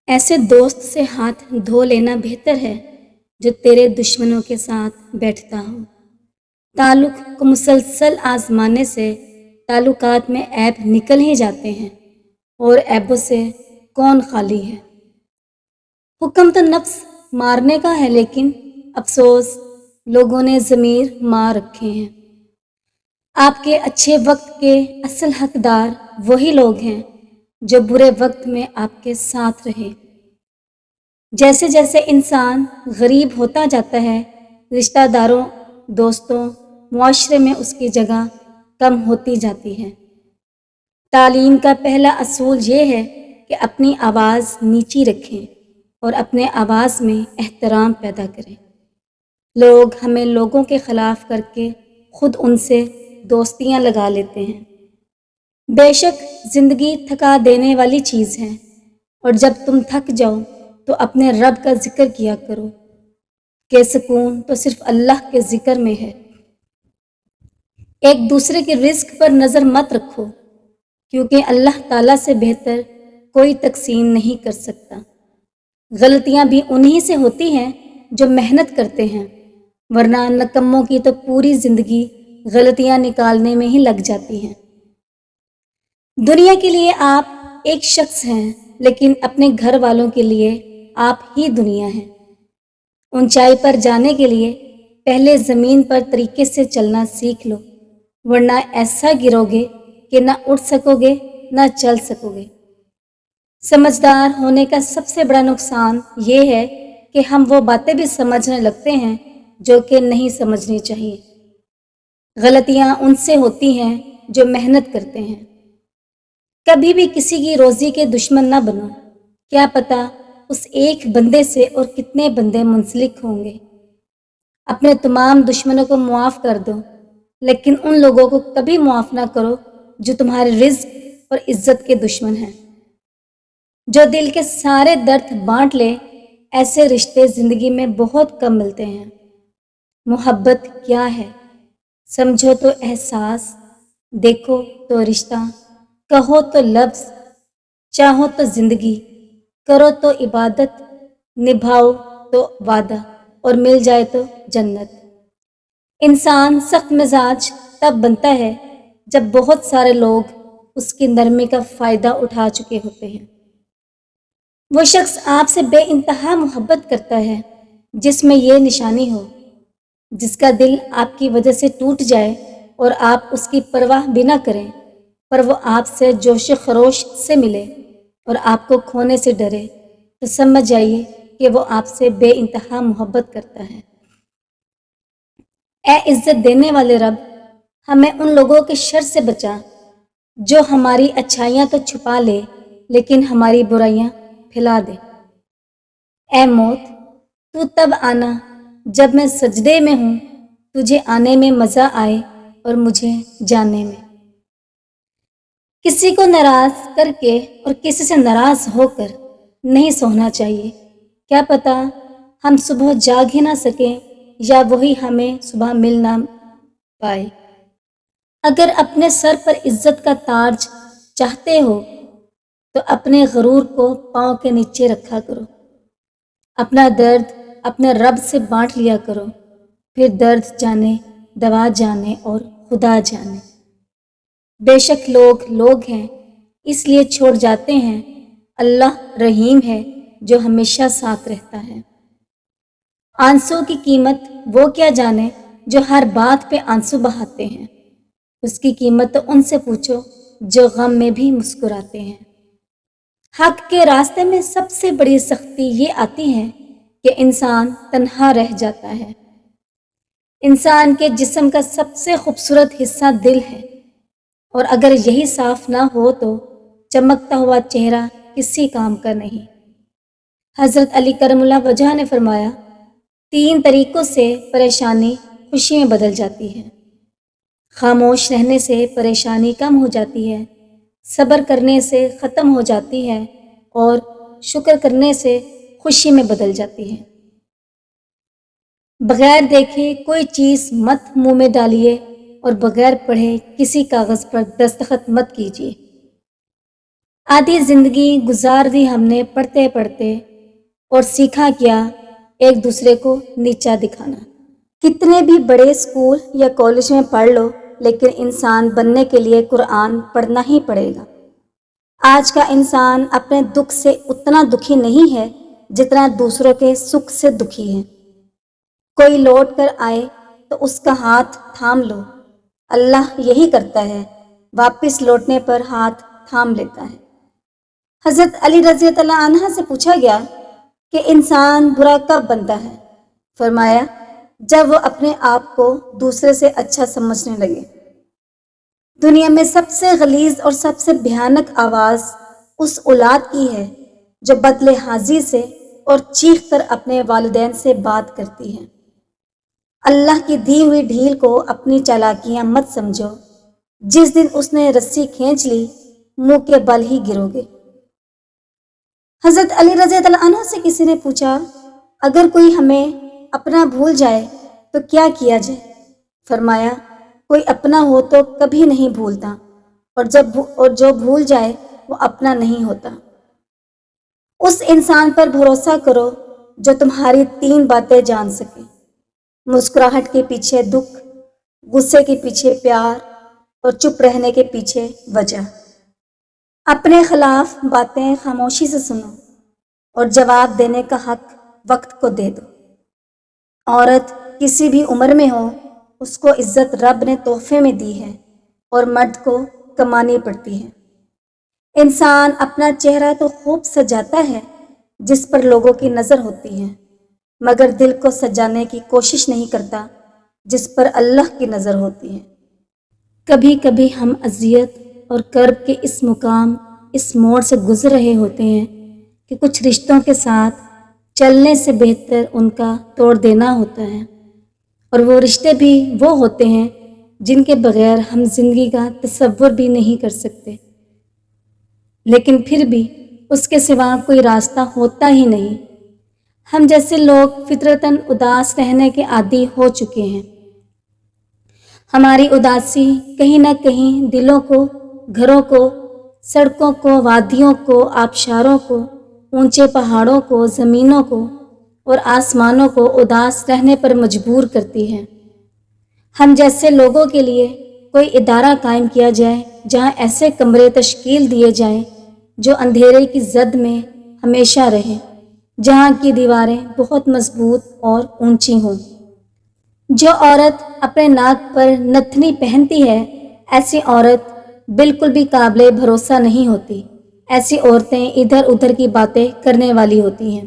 ایسے دوست سے ہاتھ دھو لینا بہتر ہے جو تیرے دشمنوں کے ساتھ بیٹھتا ہو۔ تعلق کو مسلسل آزمانے سے تعلقات میں عیب نکل ہی جاتے ہیں، اور عیبوں سے کون خالی ہے۔ حکم تو نفس مارنے کا ہے، لیکن افسوس لوگوں نے ضمیر مار رکھے ہیں۔ آپ کے اچھے وقت کے اصل حقدار وہی لوگ ہیں جو برے وقت میں آپ کے ساتھ رہے۔ جیسے جیسے انسان غریب ہوتا جاتا ہے، رشتہ داروں، دوستوں، معاشرے میں اس کی جگہ کم ہوتی جاتی ہے۔ تعلیم کا پہلا اصول یہ ہے کہ اپنی آواز نیچی رکھیں اور اپنے آواز میں احترام پیدا کریں۔ لوگ ہمیں لوگوں کے خلاف کر کے خود ان سے دوستیاں لگا لیتے ہیں۔ بے شک زندگی تھکا دینے والی چیز ہے، اور جب تم تھک جاؤ تو اپنے رب کا ذکر کیا کرو، کہ سکون تو صرف اللہ کے ذکر میں ہے۔ ایک دوسرے کے رزق پر نظر مت رکھو، کیونکہ اللہ تعالیٰ سے بہتر کوئی تقسیم نہیں کر سکتا۔ غلطیاں بھی انہی سے ہوتی ہیں جو محنت کرتے ہیں، ورنہ نکموں کی تو پوری زندگی غلطیاں نکالنے میں ہی لگ جاتی ہیں۔ دنیا کے لیے آپ ایک شخص ہیں، لیکن اپنے گھر والوں کے لیے آپ ہی دنیا ہیں۔ اونچائی پر جانے کے لیے پہلے زمین پر طریقے سے چلنا سیکھ لو، ورنہ ایسا گرو گے کہ نہ اٹھ سکو گے نہ چل سکو گے۔ سمجھدار ہونے کا سب سے بڑا نقصان یہ ہے کہ ہم وہ باتیں بھی سمجھنے لگتے ہیں جو کہ نہیں سمجھنی چاہیے۔ غلطیاں ان سے ہوتی ہیں جو محنت کرتے ہیں۔ کبھی بھی کسی کی روزی کے دشمن نہ بنو، کیا پتہ اس ایک بندے سے اور کتنے بندے منسلک ہوں گے۔ اپنے تمام دشمنوں کو معاف کر دو، لیکن ان لوگوں کو کبھی معاف نہ کرو جو تمہارے رزق اور عزت کے دشمن ہیں۔ جو دل کے سارے درد بانٹ لے، ایسے رشتے زندگی میں بہت کم ملتے ہیں۔ محبت کیا ہے؟ سمجھو تو احساس، دیکھو تو رشتہ، کہو تو لفظ، چاہو تو زندگی، کرو تو عبادت، نبھاؤ تو وعدہ، اور مل جائے تو جنت۔ انسان سخت مزاج تب بنتا ہے جب بہت سارے لوگ اس کی نرمی کا فائدہ اٹھا چکے ہوتے ہیں۔ وہ شخص آپ سے بے انتہا محبت کرتا ہے جس میں یہ نشانی ہو، جس کا دل آپ کی وجہ سے ٹوٹ جائے اور آپ اس کی پرواہ بھی نہ کریں، پر وہ آپ سے جوش و خروش سے ملے اور آپ کو کھونے سے ڈرے، تو سمجھ جائیے کہ وہ آپ سے بے انتہا محبت کرتا ہے۔ اے عزت دینے والے رب، ہمیں ان لوگوں کے شر سے بچا جو ہماری اچھائیاں تو چھپا لے لیکن ہماری برائیاں پھیلا دے۔ اے موت، تو تب آنا جب میں سجدے میں ہوں، تجھے آنے میں مزہ آئے اور مجھے جانے میں۔ کسی کو ناراض کر کے اور کسی سے ناراض ہو کر نہیں سونا چاہیے، کیا پتہ ہم صبح جاگ ہی نہ سکیں یا وہی ہمیں صبح مل نہ پائے۔ اگر اپنے سر پر عزت کا تاج چاہتے ہو تو اپنے غرور کو پاؤں کے نیچے رکھا کرو۔ اپنا درد اپنے رب سے بانٹ لیا کرو، پھر درد جانے، دوا جانے اور خدا جانے۔ بے شک لوگ لوگ ہیں، اس لیے چھوڑ جاتے ہیں، اللہ رحیم ہے جو ہمیشہ ساتھ رہتا ہے۔ آنسو کی قیمت وہ کیا جانے جو ہر بات پہ آنسو بہاتے ہیں، اس کی قیمت تو ان سے پوچھو جو غم میں بھی مسکراتے ہیں۔ حق کے راستے میں سب سے بڑی سختی یہ آتی ہے کہ انسان تنہا رہ جاتا ہے۔ انسان کے جسم کا سب سے خوبصورت حصہ دل ہے، اور اگر یہی صاف نہ ہو تو چمکتا ہوا چہرہ کسی کام کا نہیں۔ حضرت علی کرم اللہ وجہ نے فرمایا، 3 طریقوں سے پریشانی خوشی میں بدل جاتی ہے۔ خاموش رہنے سے پریشانی کم ہو جاتی ہے، صبر کرنے سے ختم ہو جاتی ہے، اور شکر کرنے سے خوشی میں بدل جاتی ہے۔ بغیر دیکھے کوئی چیز مت منہ میں ڈالیے، اور بغیر پڑھے کسی کاغذ پر دستخط مت کیجیے۔ آدھی زندگی گزار دی ہم نے پڑھتے پڑھتے اور سیکھا کیا ایک دوسرے کو نیچا دکھانا۔ کتنے بھی بڑے اسکول یا کالج میں پڑھ لو لیکن انسان بننے کے لیے قرآن پڑھنا ہی پڑے گا۔ آج کا انسان اپنے دکھ سے اتنا دکھی نہیں ہے جتنا دوسروں کے سکھ سے دکھی ہے۔ کوئی لوٹ کر آئے تو اس کا ہاتھ تھام لو، اللہ یہی کرتا ہے، واپس لوٹنے پر ہاتھ تھام لیتا ہے۔ حضرت علی رضی اللہ عنہ سے پوچھا گیا کہ انسان برا کب بنتا ہے؟ فرمایا جب وہ اپنے آپ کو دوسرے سے اچھا سمجھنے لگے۔ دنیا میں سب سے غلیظ اور سب سے بھیانک آواز اس اولاد کی ہے جو بدلحاظی سے اور چیخ کر اپنے والدین سے بات کرتی ہے۔ اللہ کی دی ہوئی ڈھیل کو اپنی چالاکیاں مت سمجھو، جس دن اس نے رسی کھینچ لی منہ کے بل ہی گرو گے۔ حضرت علی رضی اللہ عنہ سے کسی نے پوچھا اگر کوئی ہمیں اپنا بھول جائے تو کیا کیا جائے؟ فرمایا کوئی اپنا ہو تو کبھی نہیں بھولتا، اور جو بھول جائے وہ اپنا نہیں ہوتا۔ اس انسان پر بھروسہ کرو جو تمہاری 3 باتیں جان سکے، مسکراہٹ کے پیچھے دکھ، غصے کے پیچھے پیار اور چپ رہنے کے پیچھے وجہ۔ اپنے خلاف باتیں خاموشی سے سنو اور جواب دینے کا حق وقت کو دے دو۔ عورت کسی بھی عمر میں ہو، اس کو عزت رب نے تحفے میں دی ہے اور مرد کو کمانی پڑتی ہے۔ انسان اپنا چہرہ تو خوب سجاتا ہے جس پر لوگوں کی نظر ہوتی ہے، مگر دل کو سجانے کی کوشش نہیں کرتا جس پر اللہ کی نظر ہوتی ہے۔ کبھی کبھی ہم اذیت اور کرب کے اس مقام، اس موڑ سے گزر رہے ہوتے ہیں کہ کچھ رشتوں کے ساتھ چلنے سے بہتر ان کا توڑ دینا ہوتا ہے، اور وہ رشتے بھی وہ ہوتے ہیں جن کے بغیر ہم زندگی کا تصور بھی نہیں کر سکتے، لیکن پھر بھی اس کے سوا کوئی راستہ ہوتا ہی نہیں۔ ہم جیسے لوگ فطرتاً اداس رہنے کے عادی ہو چکے ہیں۔ ہماری اداسی کہیں نہ کہیں دلوں کو، گھروں کو، سڑکوں کو، وادیوں کو، آبشاروں کو، اونچے پہاڑوں کو، زمینوں کو اور آسمانوں کو اداس رہنے پر مجبور کرتی ہے۔ ہم جیسے لوگوں کے لیے کوئی ادارہ قائم کیا جائے جہاں ایسے کمرے تشکیل دیے جائیں جو اندھیرے کی زد میں ہمیشہ رہیں، جہاں کی دیواریں بہت مضبوط اور اونچی ہوں۔ جو عورت اپنے ناک پر نتھنی پہنتی ہے، ایسی عورت بالکل بھی قابل بھروسہ نہیں ہوتی۔ ایسی عورتیں ادھر ادھر کی باتیں کرنے والی ہوتی ہیں۔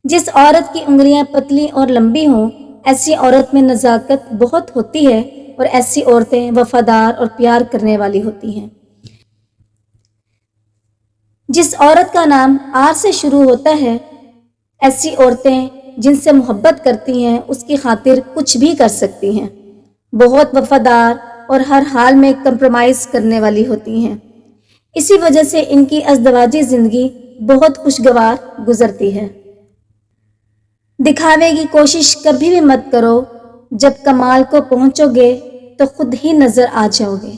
جس عورت کی انگلیاں پتلی اور لمبی ہوں، ایسی عورت میں نزاکت بہت ہوتی ہے، اور ایسی عورتیں وفادار اور پیار کرنے والی ہوتی ہیں۔ جس عورت کا نام آر سے شروع ہوتا ہے، ایسی عورتیں جن سے محبت کرتی ہیں اس کی خاطر کچھ بھی کر سکتی ہیں، بہت وفادار اور ہر حال میں کمپرومائز کرنے والی ہوتی ہیں۔ اسی وجہ سے ان کی ازدواجی زندگی بہت خوشگوار گزرتی ہے۔ دکھاوے کی کوشش کبھی بھی مت کرو، جب کمال کو پہنچو گے تو خود ہی نظر آ جاؤ گے۔